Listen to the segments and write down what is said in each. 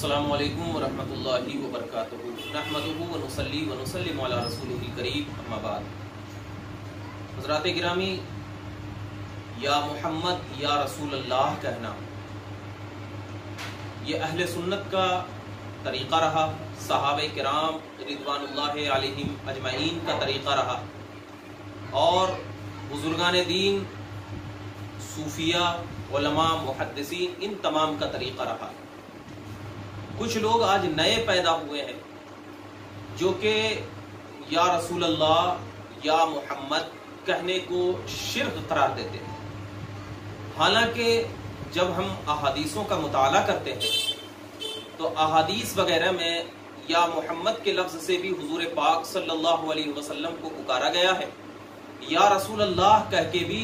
अस्सलामु अलैकुम वरहमतुल्लाहि वबरकातुहू नहमदुहू व नुसल्ली व नुसल्लिमु अला रसूलिहिल करीम अम्मा बाद। हज़रात गिरामी, या मोहम्मद या रसूल अल्लाह कहना ये अहले सुन्नत का तरीक़ा रहा, सहाबे किराम रिज़वानुल्लाहि अलैहिम अजमईन का तरीक़ा रहा और बुजुर्गान दीन, सूफिया, उलमा, मुहद्दिसीन, इन तमाम का तरीक़ा रहा। कुछ लोग आज नए पैदा हुए हैं जो कि या रसूल अल्लाह या मोहम्मद कहने को शिर्क करार देते हैं। हालांकि जब हम अहादीसों का मुताला करते हैं तो अहादीस वगैरह में या मोहम्मद के लफ्ज़ से भी हुजूर पाक सल्लल्लाहु अलैहि वसल्लम को पुकारा गया है, या रसूल अल्लाह कह के भी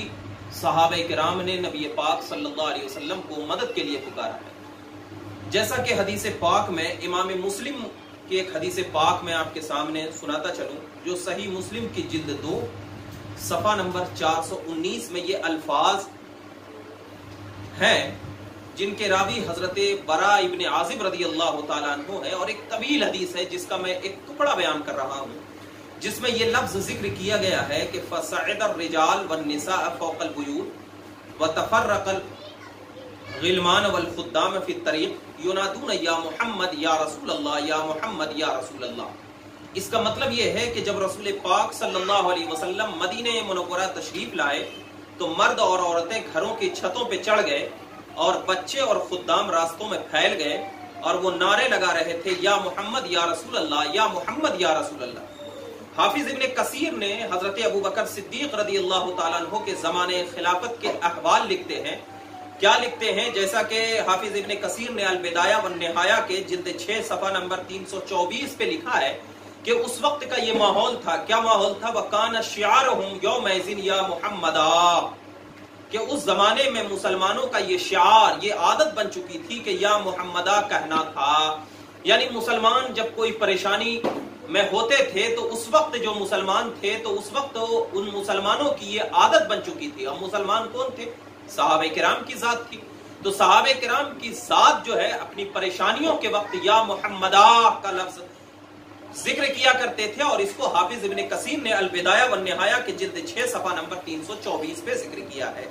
सहाबे किराम ने नबी पाक सल्लल्लाहु अलैहि वसल्लम को मदद के लिए पुकारा है। जैसा कि हदीस पाक में इमाम मुस्लिम की एक हदीस पाक में आपके सामने सुनाता चलूं, जो सही मुस्लिम की जिल्द 2 सफ़ा नंबर 419 में ये अल्फाज हैं जिनके रावी हजरत बरा इब्न आजिब रदी अल्लाह तआला अन्हु है। और एक तवील हदीस है जिसका मैं एक टुकड़ा बयान कर रहा हूं, जिसमें ये लफ्ज जिक्र किया गया है कि फसअद रिजाल वन्निसा फौकल बुयूत व तफर्रकल गिलमान वल खुद्दाम फी तरीक युनादून या मोहम्मद या रसूल अल्लाह या मोहम्मद या रसूल अल्लाह। इसका मतलब यह है कि जब रसूल पाक सल्लल्लाहु अलैहि वसल्लम मदीने मुनव्वरा तशरीफ लाए तो मर्द और औरतें घरों की छतों पे चढ़ गए और बच्चे और खुद्दाम रास्तों में फैल गए और वो नारे लगा रहे थे, या मोहम्मद या रसूल अल्लाह, या मोहम्मद या रसूल अल्लाह। हाफिज इब्न कसीर ने हजरत अबू बकर सिद्दीक रदी अल्लाह तआला अन्हु के ज़माने खिलाफत के अहवाल लिखते हैं। क्या लिखते हैं? जैसा कि हाफिज इब्न कसीर ने अल बिदाया व निहाया के जिल्द 6 सफ़ा नंबर 324 पे लिखा है कि उस वक्त का ये माहौल था। क्या माहौल था? वकान शिआरुहुम यौमइज़िन या मुहम्मदा, कि उस जमाने में मुसलमानों का ये शिआर, ये आदत बन चुकी थी कि या मुहम्मदा कहना था। यानी मुसलमान जब कोई परेशानी में होते थे तो उस वक्त जो मुसलमान थे तो उस वक्त उन मुसलमानों की ये आदत बन चुकी थी। अब मुसलमान कौन थे? सहाबे किराम की जात थी। तो सहाबे किराम की जात जो है अपनी परेशानियों के वक्त या मुहम्मदा का लफ्ज जिक्र किया करते थे और इसको हाफिज इब्न कसीर ने अल बिदाया व निहाया के जिल्द 6 सफ़ा नंबर 324 पे जिक्र किया है।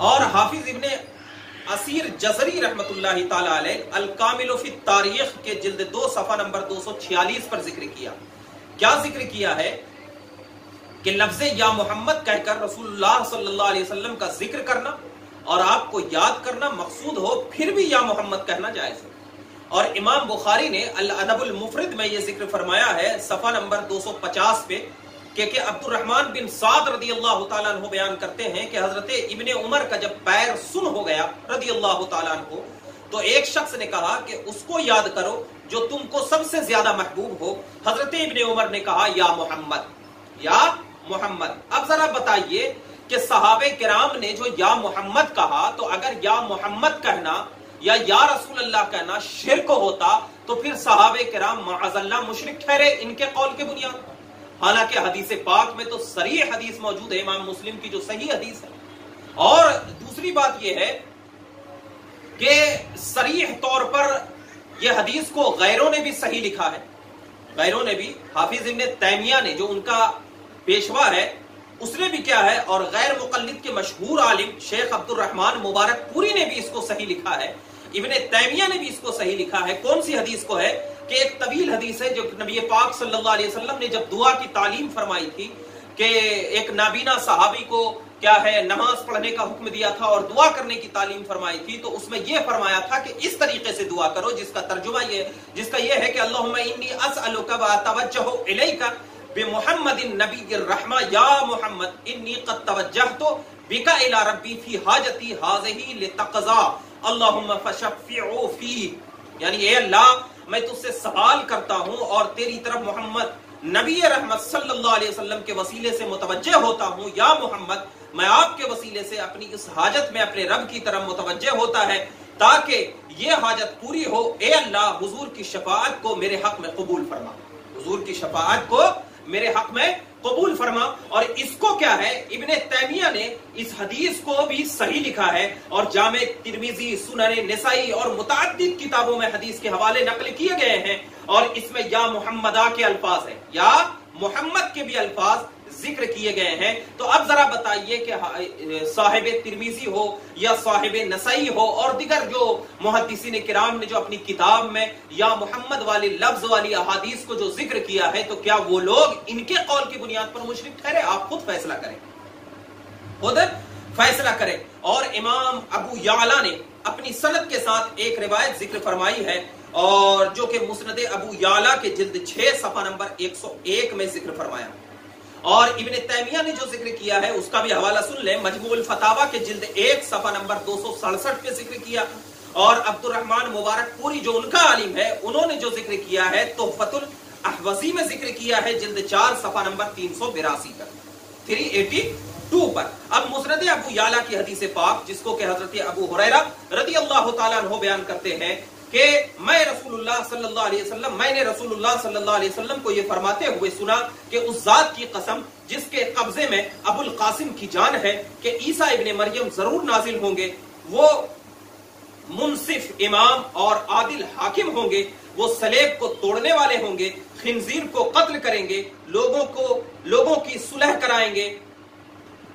और हाफिज इब्न असीर जज़री रहमतुल्लाहि ताला अलैह अल कामिल फी तारीख के जिल्द 2 सफ़ा नंबर 246 पर जिक्र किया। क्या जिक्र किया है कि लफ्ज़े या मोहम्मद कहकर रसूलुल्लाह सल्लल्लाहु अलैहि वसल्लम का जिक्र करना और आपको याद करना मकसूद हो, फिर भी या मोहम्मद कहना जायज़ है। और इमाम बुखारी ने अल अदबुल मुफरद में ये जिक्र फरमाया है सफ़ा नंबर 250 पे कि अब्दुर्रहमान बिन साद रदी अल्लाह तआला अन्हु बयान करते हैं कि हजरत इब्ने उमर का जब पैर सुन हो गया रदी अल्लाह तआला अन्हु, तो एक शख्स ने कहा कि उसको याद करो जो तुमको सबसे ज्यादा महबूब हो। हजरत इब्ने उमर ने कहा या मोहम्मद, या मोहम्मद। अब जरा बताइए कि सहाबे किराम ने जो या मोहम्मद कहा, तो अगर या मोहम्मद कहना या रसूल अल्लाह कहना शिर्क होता तो फिर सहाबे किराम माअज़ल्लाह मुशरिक ठहरे इनके कौल के बुनियाद। हालांकि हदीस पाक में तो सरीह हदीस मौजूद है, इमाम मुस्लिम की जो सही हदीस है। और दूसरी बात यह है कि सरीह तौर पर यह हदीस को गैरों ने भी सही लिखा है। गैरों ने भी, हाफिज इब्न तैमिया ने जो उनका पेशवा है उसने भी क्या है, और गैर मुक़ल्लिद के मशहूर आलिम शेख अब्दुर्रहमान मुबारकपुरी ने भी इसको सही लिखा है। इब्न तैमिया ने भी इसको सही लिखा है। कौन सी हदीस को है? कि एक तवील हदीस है जो नबी पाक सल्लल्लाहु अलैहि वसल्लम ने जब दुआ की तालीम फरमाई थी कि एक नाबीना सहाबी को क्या है नमाज पढ़ने का हुक्म दिया था और दुआ करने की तालीम फरमाई थी, तो उसमें यह फरमाया था कि इस तरीके से दुआ करो, जिसका तर्जुमा जिसका यह है कि अल्लाहुम्मा इन्नी अस्अलुका व अतवज्जहु इलैका बिमुहम्मदिन नबिय्यिर रहमा या मोहम्मद इन्नी क़द तवज्जहतु बिका इला रब्बी फी हाजती हाज़िही लितक़ज़ा अल्लाहुम्मा फशफ़िउ फी। यानी ए अल्लाह, मैं तुझसे सवाल करता हूं और तेरी तरफ मोहम्मद नबी रहमत सल्लल्लाहु अलैहि वसल्लम के वसीले से मुतवज्जे होता हूं। या मोहम्मद, मैं आपके वसीले से अपनी इस हाजत में अपने रब की तरफ मुतवज्जे होता है ताकि ये हाजत पूरी हो। ए अल्लाह, हुजूर की शफाअत को मेरे हक में कबूल फरमा, हुजूर की शफाअत को میرے حق میں قبول فرما. اور اس کو کیا ہے، ابن تیمیہ نے اس حدیث کو بھی صحیح لکھا ہے اور جامع ترمذی، سنن نسائی اور متعدد کتابوں میں حدیث کے حوالے نقل کیے گئے ہیں، اور اس میں یا محمدہ کے الفاظ ہیں، یا محمد کے بھی الفاظ ذکر کیے گئے ہیں. تو اب ذرا بتائیے کہ صاحب ترمذی ہو یا صاحب نسائی ہو اور دیگر جو محدثین کرام نے جو اپنی کتاب میں یا محمد والی لفظ والی احادیث کو جو ذکر کیا ہے، تو کیا وہ لوگ ان کے قول کی بنیاد پر مشرک ٹھہرے؟ آپ خود فیصلہ کریں، خود فیصلہ کریں. اور امام ابو یعلا نے اپنی سند کے ساتھ ایک روایت ذکر فرمائی ہے، اور جو کہ مسند ابو یعلا کے جلد 6 صفحہ نمبر 101 میں ذکر فرمایا. اور ابن تیمیہ نے جو ذکر کیا ہے اس کا بھی حوالہ سن لیں، مجموع الفتاوی کے جلد 1 صفحہ نمبر 267 پہ ذکر کیا. اور عبد الرحمن مبارک پوری جو ان کا عالم ہے، انہوں نے جو ذکر کیا ہے تحفۃ الاحوزی میں ذکر کیا ہے، جلد 4 صفحہ نمبر 382 پر 382 پر. اب مسند ابو یعلا کی حدیث پاک، جس کو کہ حضرت ابو ہریرہ رضی اللہ تعالیٰ عنہ بیان کرتے ہیں کہ میں نے رسول اللہ صلی اللہ علیہ وسلم کو یہ فرماتے ہوئے سنا کہ اس ذات کی قسم جس کے قبضے میں ابو القاسم کی جان ہے کہ عیسیٰ ابن مریم ضرور نازل ہوں گے، وہ منصف امام اور عادل حاکم ہوں گے، وہ صلیب کو توڑنے والے ہوں گے، خنزیر کو قتل کریں گے، لوگوں کی صلح کرائیں گے،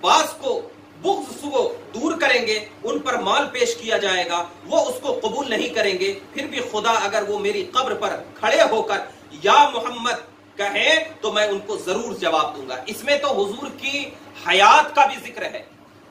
بعض کو بغض سو دور کریں گے، ان پر مال پیش کیا جائے گا، وہ اس کو قبول نہیں کریں گے. پھر بھی خدا اگر وہ میری قبر پر کھڑے ہو کر یا محمد کہیں تو میں ان کو ضرور جواب دوں گا. اس میں تو حضور کی حیات کا بھی ذکر ہے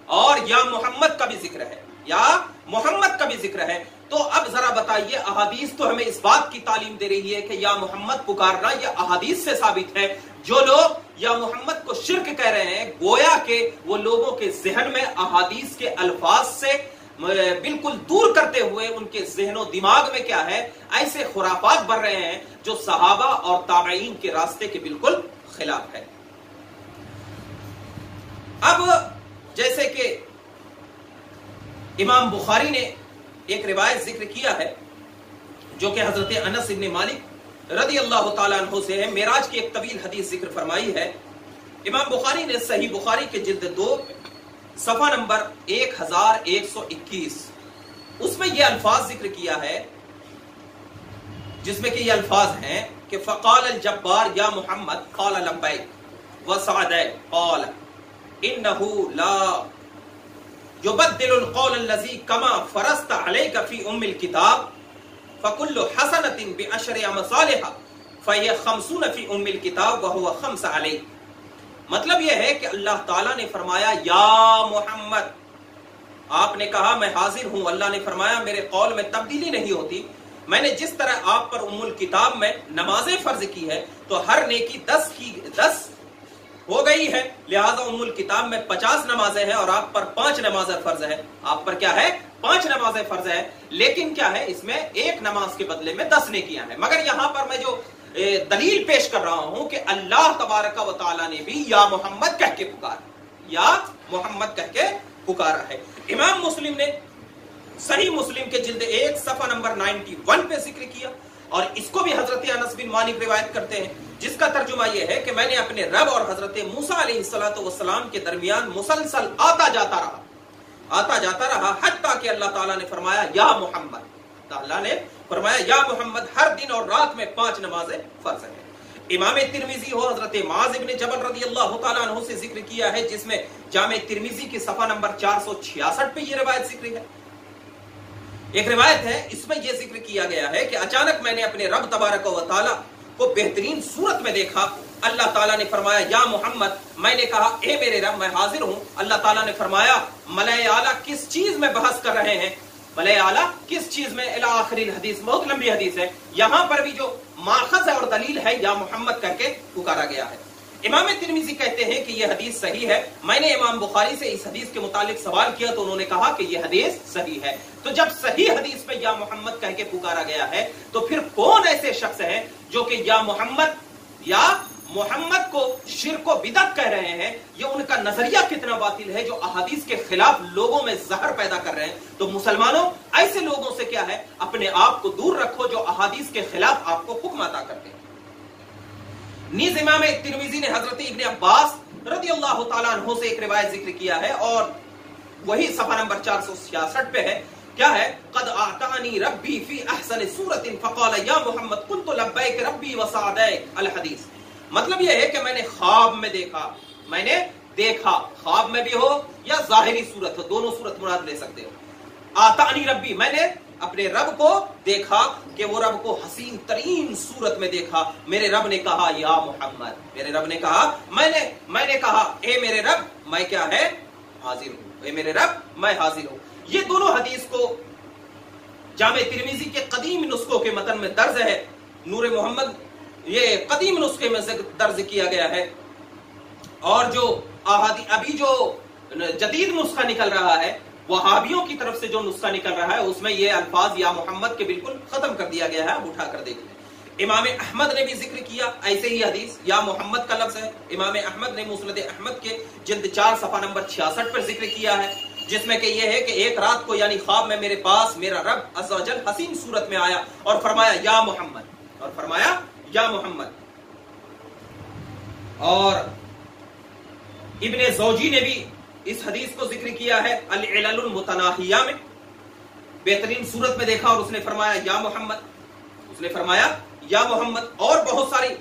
اور یا محمد کا بھی ذکر ہے، یا محمد کا بھی ذکر ہے. تو اب ذرا بتائیے، احادیث تو ہمیں اس بات کی تعلیم دے رہی ہے کہ یا محمد پکارنا یہ احادیث سے ثابت ہے. جو لوگ یا محمد کو شرک کہہ رہے ہیں، گویا کہ وہ لوگوں کے ذہن میں احادیث کے الفاظ سے بالکل دور کرتے ہوئے ان کے ذہن و دماغ میں کیا ہے، ایسے خرافات بھر رہے ہیں جو صحابہ اور تابعین کے راستے کے بالکل خلاف ہے. اب جیسے کہ امام بخاری نے ایک روایت ذکر کیا ہے جو کہ حضرت انس بن مالک رضی اللہ تعالیٰ عنہ سے ہے، معراج کی ایک طویل حدیث ذکر فرمائی ہے. امام بخاری نے صحیح بخاری کے جلد 2 صفحہ نمبر 1121 اس میں یہ الفاظ ذکر کیا ہے، جس میں کہ یہ الفاظ ہیں کہ فقال الجبار یا محمد قال لبیک وسعدیک قال انه لا يبدل القول الذي كما فرضت عليك في ام الكتاب فكل حسنة بعشر امثالها فهي 50 في ام الكتاب وهو 5 عليك. مطلب یہ ہے کہ اللہ تعالیٰ نے فرمایا یا محمد، آپ نے کہا میں حاضر ہوں. اللہ نے فرمایا میرے قول میں تبدیلی نہیں ہوتی، میں نے جس طرح آپ پر ام الکتاب میں نمازیں فرض کی ہے تو ہر نیکی 10 ہو گئی ہے، لہذا ام الکتاب میں 50 نمازیں ہیں اور آپ پر 5 نمازیں فرض ہے. آپ پر کیا ہے؟ 5 نمازیں فرض ہے، لیکن کیا ہے اس میں ایک نماز کے بدلے میں 10 نیکیاں ہیں. مگر یہاں پر میں جو دلیل پیش کر رہا ہوں کہ اللہ تبارک و تعالیٰ نے بھی یا محمد کہہ کے پکارا، یا محمد کہہ کے پکارا ہے. امام مسلم نے صحیح مسلم کے جلد 1 صفحہ نمبر 91 پہ ذکر کیا، اور اس کو بھی حضرت انس بن مالک روایت کرتے ہیں، جس کا ترجمہ یہ ہے کہ میں نے اپنے رب اور حضرت موسیٰ علیہ السلام کے درمیان مسلسل آتا جاتا رہا حتیٰ کہ اللہ تعالیٰ نے فرمایا یا محمد. اللہ نے فرمایا یا محمد ہر دن اور رات میں 5 نمازیں فرض ہیں. امام ترمذی ہو حضرت معاذ بن جبل رضی اللہ تعالیٰ عنہ سے ذکر کیا ہے، جس میں جامع ترمذی کی صفحہ نمبر 466 پہ یہ روایت ذکر ہے. ایک روایت ہے، اس میں یہ ذکر کیا گیا ہے کہ اچانک میں نے اپنے رب تبارک و تعالیٰ کو بہترین صورت میں دیکھا. اللہ تعالیٰ نے فرمایا یا محمد، میں نے کہا اے میرے رب میں حاضر ہوں. اللہ تعالیٰ نے فرمایا ملائے اعلیٰ کس چیز میں بحث کر رہے ہیں، ملائے اعلیٰ کس چیز میں، الی آخر الحدیث. بہت لمبی حدیث ہے، یہاں پر بھی جو ماخذ ہے اور دلیل ہے یا محمد کر کے پکارا گیا ہے. امام ترمذی کہتے ہیں کہ یہ حدیث صحیح ہے. میں نے امام بخاری سے اس حدیث کے متعلق سوال کیا تو انہوں نے کہا کہ یہ حدیث صحیح ہے. تو جب صحیح حدیث میں یا محمد کہہ کے پکارا گیا ہے تو پھر کون ایسے شخص ہیں جو کہ یا محمد کو شرک و بدعت کہہ رہے ہیں؟ یہ ان کا نظریہ کتنا باطل ہے جو احادیث کے خلاف لوگوں میں زہر پیدا کر رہے ہیں. تو مسلمانوں ایسے لوگوں سے کیا ہے، اپنے آپ کو دور رکھو جو احادیث کے خلاف آپ کو حکم عطا کرتے ہیں. नीज इमाम तिरमिजी ने हजरत इब्ने अब्बास रदी अल्लाह तआला अन्हु से एक रिवायत जिक्र किया है और वही सफा नंबर 466 पे है। क्या है? कद आतानी रब्बी फी अहसन सूरतिन फकाल या मोहम्मद कुन्तु लब्बैक रब्बी व सअदैक अल हदीस। मतलब यह है कि मैंने ख्वाब में देखा, मैंने देखा, ख्वाब में भी हो या जाहिरी सूरत हो, दोनों सूरत मुराद ले सकते हो। आतानी रब्बी, मैंने अपने रब को देखा कि वो रब को हसीन तरीन सूरत में देखा। मेरे रब ने कहा या मोहम्मद, मेरे रब ने कहा, मैंने कहा ए मेरे रब मैं क्या है हाजिर हूं, ए मेरे रब मैं हाजिर हूं। ये दोनों हदीस को जामे तिरमिजी के कदीम नुस्खों के मतन में दर्ज है, नूर मोहम्मद ये कदीम नुस्खे में दर्ज किया गया है। और जो अभी जो जदीद नुस्खा निकल रहा है, वहाबियों की तरफ से जो नुस्खा निकल रहा है, उसमें ये अल्फाज या मोहम्मद के बिल्कुल खत्म कर दिया गया है। आप उठा कर देख लें। इमाम अहमद ने भी जिक्र किया ऐसे ही हदीस, या मोहम्मद का लफ्ज है। इमाम अहमद ने मुस्नद अहमद के जिल्द 4 सफा नंबर 66 पर जिक्र किया है, जिसमें कि यह है कि एक रात को यानी ख्वाब में मेरे पास मेरा रब अज़्ज़ व जल हसीन सूरत में आया और फरमाया या मोहम्मद, और फरमाया या मोहम्मद। और इब्ने ज़ौजी ने भी इस हदीस को जिक्र किया है अल-इलल मुतनाहिया में, बेहतरीन सूरत में देखा और उसने फरमाया या मोहम्मद, उसने फरमाया या मोहम्मद। और बहुत सारी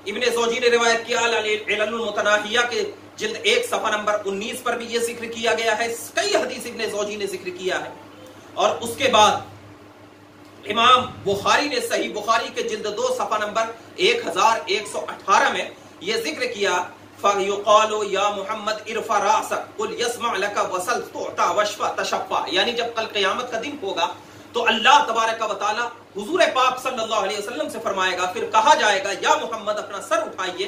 इब्ने ज़ौजी ने रिवायत किया अल-इलल मुतनाहिया के जिल्द 1 सफा नंबर 19 पर भी यह जिक्र किया गया है। कई हदीस इब्ने ज़ौजी ने जिक्र किया है। और उसके बाद इमाम बुखारी ने सही बुखारी के जिल्द 2 सफा नंबर 1118 में यह जिक्र किया फ़युक़ालु या मोहम्मद इरफ़ा रासक कुल यस्मा लका वसल तुअता वशफ़ा तशफ़ा। यानी जब कल क़यामत का दिन होगा तो अल्लाह तबारक व तआला हुजूर पाक सल्लल्लाहु अलैहि वसल्लम से फरमाएगा, फिर कहा जाएगा या मोहम्मद अपना सर उठाइए,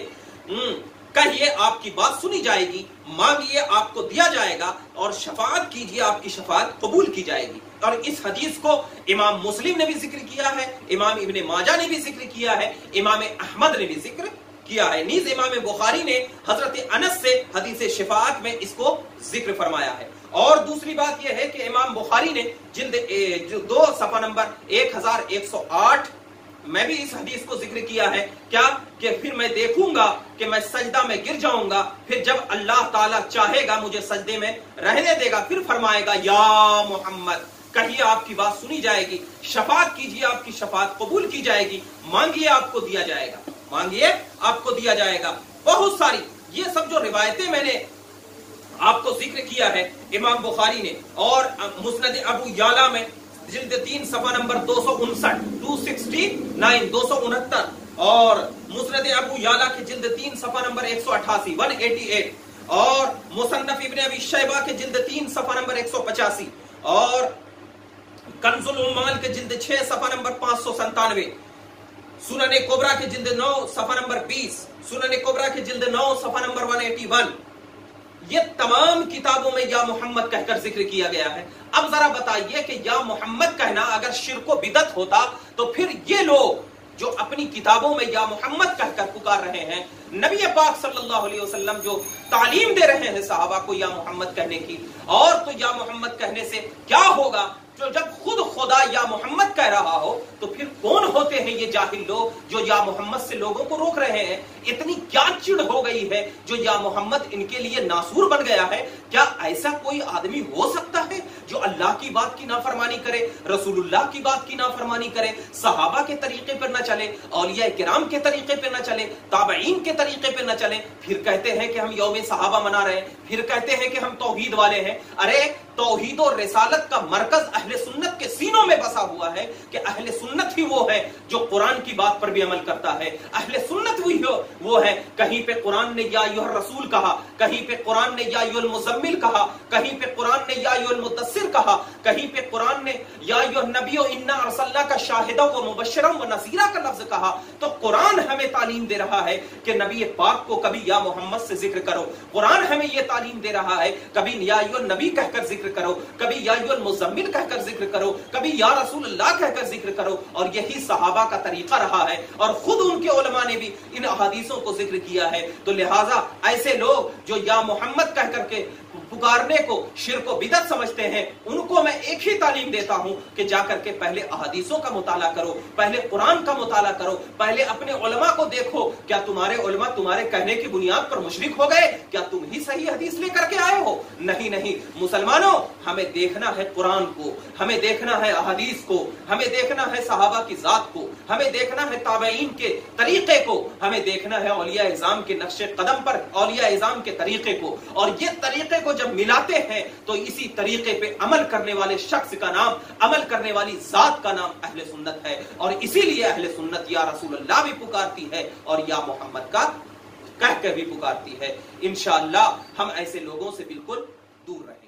कहिए आपकी बात सुनी जाएगी, मांगिए आपको दिया जाएगा, और शफाअत कीजिए आपकी शफाअत कबूल की जाएगी। और इस हदीस को इमाम मुस्लिम ने भी जिक्र किया है, इमाम इब्ने माजा ने भी जिक्र किया है, इमाम अहमद ने भी जिक्र किया है। नीज इमाम बुखारी ने हजरत अनस से हदीस शफाअत में इसको जिक्र फरमाया है। और दूसरी बात यह है कि इमाम बुखारी ने जिल्द 2 सफा नंबर 1108 मैं भी इस हदीस को जिक्र किया है। क्या कि फिर मैं देखूंगा कि मैं सजदा में गिर जाऊंगा, फिर जब अल्लाह ताला चाहेगा मुझे सजदे में रहने देगा, फिर फरमाएगा या मोहम्मद, कहिए आपकी बात सुनी जाएगी, शफाअत कीजिए आपकी शफाअत कबूल की जाएगी, मांगिए आपको दिया जाएगा, मांगिए आपको दिया जाएगा। बहुत सारी ये सब जो रिवायतें मैंने आपको जिक्र किया है इमाम बुखारी ने, और मुस्नद अबू याला में जिल्द 3 सफा नंबर 259 269 और मुस्नद अबू याला के जिल्द 3 सफा नंबर 188 188 और मुसन्नफ इब्ने अबी शैबा के जिल्द 3 सफा नंबर 185 और कंजुल उम्माल के जिल्द 6 सफा नंबर 597, सुनन कुबरा के जिल्द 9 सफा नंबर 20, सुनन कुबरा के जिल्द 9 सफा नंबर 181, ये तमाम किताबों में या मोहम्मद कहकर जिक्र किया गया है। अब जरा बताइए कि या मोहम्मद कहना अगर शिर्क बिदअत होता तो फिर ये लोग जो अपनी किताबों में या मोहम्मद कहकर पुकार रहे हैं, नबी पाक सल्लल्लाहु अलैहि वसल्लम जो तालीम दे रहे हैं सहाबा को या मोहम्मद कहने की, और तो या मोहम्मद कहने से क्या होगा? जो जब खुद खुदा या मोहम्मद कह रहा हो तो फिर कौन होते हैं ये जाहिल लोग जो या मोहम्मद से लोगों को रोक रहे हैं? इतनी क्या चिढ़ हो गई है जो या मोहम्मद इनके लिए नासूर बन गया है? क्या ऐसा कोई आदमी हो सकता है जो अल्लाह की बात की नाफरमानी करे, रसूलुल्लाह की बात की नाफरमानी करे, सहाबा के तरीके पर न चले, औलिया किराम के तरीके पर न चले, ताबईन के तरीके पर न चले, फिर कहते हैं कि हम यौम सहाबा मना रहे हैं, फिर कहते हैं कि हम तौहीद वाले हैं। अरे तौहीद और रिसालत का मरकज अहले सुन्नत के सीनों में बसा हुआ है कि अहले सुन्नत ही वो है जो कुरान की बात पर भी अमल करता है। अहले सुन्नत वो है, कहीं पे कुरान ने या अय्युहर रसूल कहा, कहीं पे कुरान ने या अय्युहल मुज़म्मिल कहा, कहीं पे कुरान ने या अय्युहल मुद्दस्सिर कहा, कहीं पे कुरान ने या अय्युहन नबिय्यु इन्ना अर्सलनाका शाहिदन व मुबश्शिरन व नज़ीरा का लफ्ज कहा। तो कुरान हमें तालीम दे रहा है कि नबी पाक को कभी या मोहम्मद से जिक्र करो, कुरान हमें यह तालीम दे रहा है कभी या अय्युहन नबी कहकर जिक्र करो, कभी या अय्युहल मुज़म्मिल कहकर जिक्र करो, कभी या रसूलुल्लाह कहकर जिक्र करो। और यही सहाबा का तरीका रहा है और खुद उनके उलमा ने भी इन अहादीसों को जिक्र किया है। तो लिहाजा ऐसे लोग जो या मोहम्मद कहकर के पुकारने को शिर्क व बिदअत समझते हैं, उनको मैं एक ही तालीम देता हूं कि जाकर के पहले अहादीसों का मुताला करो, पहले कुरान का मुताला करो, पहले अपने उलमा को देखो, क्या तुम्हारे उलमा तुम्हारे कहने की बुनियाद पर मुशरिक हो गए? क्या तुम ही सही हदीस लेकर के आए हो? नहीं नहीं मुसलमानों, हमें देखना है कुरान को, हमें देखना है अहादीस को, हमें देखना है सहाबा की जात को, हमें देखना है ताबईन के तरीके को, हमें देखना है औलिया इज़ाम के नक्शे कदम पर औलिया इज़ाम के तरीके को। और ये तरीके को जब मिलाते हैं तो इसी तरीके पे अमल करने वाले शख्स का नाम, अमल करने वाली जात का नाम अहले सुन्नत है। और इसीलिए अहले सुन्नत या रसूलुल्लाह भी पुकारती है और या मोहम्मद का कह के भी पुकारती है। इंशाअल्लाह हम ऐसे लोगों से बिल्कुल दूर रहें।